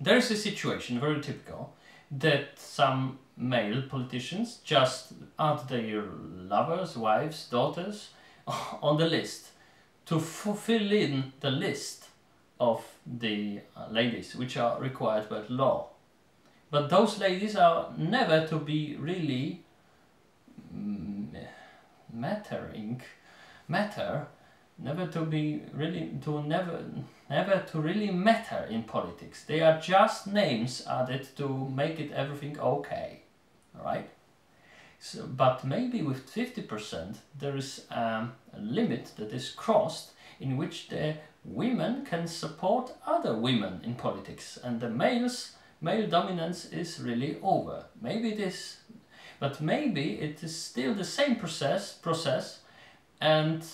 there is a situation, very typical, that some male politicians just add their lovers, wives, daughters on the list to fill in the list of the ladies which are required by law. But those ladies are never to be really never to be really never to really matter in politics. They are just names added to make it everything okay. All right. So, but maybe with 50% there is a limit that is crossed in which the women can support other women in politics, and the male dominance is really over. Maybe it is, but maybe it is still the same process, and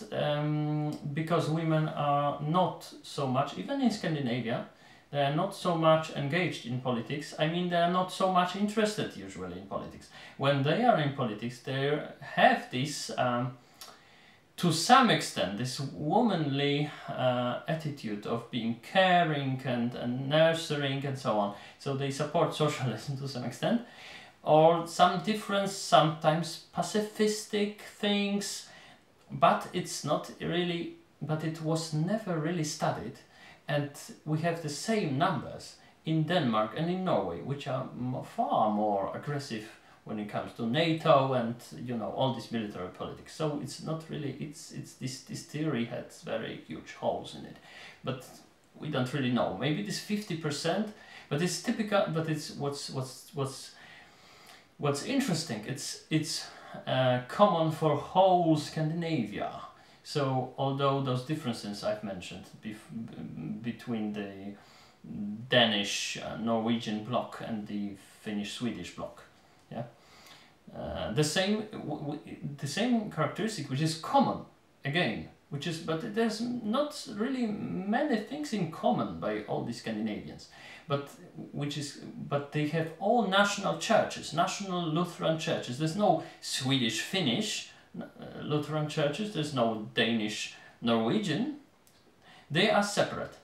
because women are not so much, even in Scandinavia, they are not so much engaged in politics. I mean, they are not so much interested usually in politics. When they are in politics, they have this, to some extent, this womanly attitude of being caring and nurturing and so on. So they support socialism to some extent, or some different, sometimes pacifistic things, but it's not really, but it was never really studied. And we have the same numbers in Denmark and in Norway, which are far more aggressive when it comes to NATO and, you know, all this military politics. So it's not really, it's this theory has very huge holes in it, but we don't really know. Maybe this 50%, but it's typical. But it's what's interesting. It's common for whole Scandinavia. So although those differences I've mentioned between the Danish, Norwegian bloc and the Finnish-Swedish bloc, yeah, the same characteristic, which is common again, which is, but there's not really many things in common by all the Scandinavians, but they have all national churches, national Lutheran churches. There's no Swedish-Finnish Lutheran churches, there's no Danish, Norwegian. They are separate.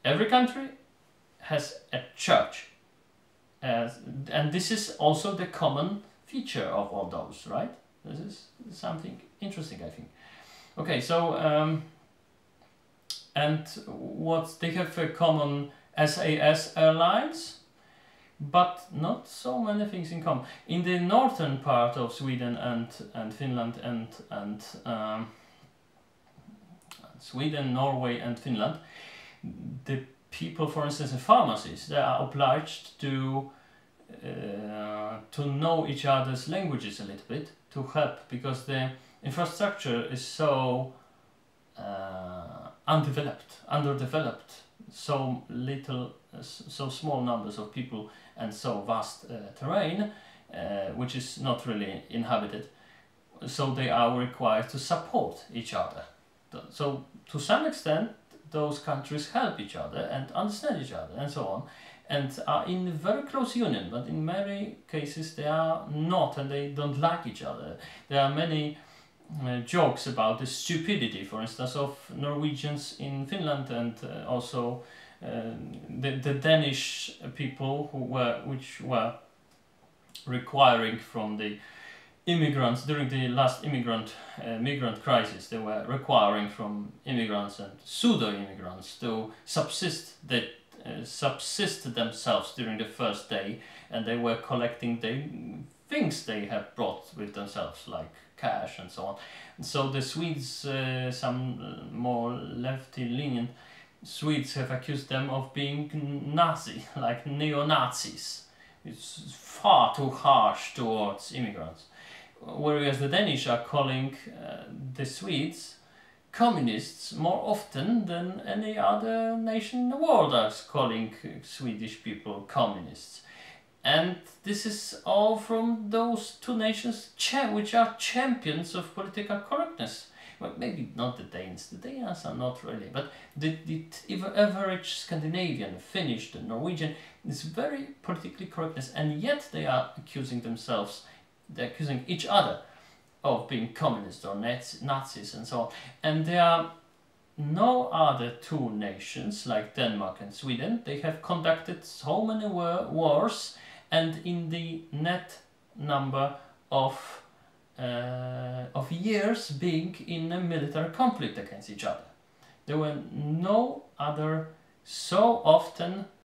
Every country has a church, and this is also the common feature of all those, right? This is something interesting, I think. Okay, so and what they have a common SAS airlines, but not so many things in common. In the northern part of Sweden and Finland and Sweden, Norway and Finland, the people, for instance, in pharmacies, they are obliged to know each other's languages a little bit to help, because the infrastructure is so underdeveloped, so little, so small numbers of people and so vast terrain, which is not really inhabited. So they are required to support each other. So to some extent, those countries help each other and understand each other and so on, and are in very close union, but in many cases they are not, and they don't like each other. There are many jokes about the stupidity, for instance, of Norwegians in Finland, and also the Danish people which were requiring from the immigrants during the last migrant crisis. They were requiring from immigrants and pseudo-immigrants to subsist themselves during the first day, and they were collecting the things they had brought with themselves, like cash and so on. And so the Swedes, some more lefty-leaning Swedes, have accused them of being Nazi, like neo-Nazis. It's far too harsh towards immigrants. Whereas the Danish are calling the Swedes communists more often than any other nation in the world is calling Swedish people communists. And this is all from those two nations which are champions of political correctness. Well, maybe not the Danes. The Danes are not really, but the average Scandinavian, the Finnish, the Norwegian is very politically correctness, and yet they are accusing themselves, they're accusing each other of being communists or Nazis and so on. And they are no other two nations like Denmark and Sweden, they have conducted so many wars, and in the net number of years being in a military conflict against each other. There were no other so often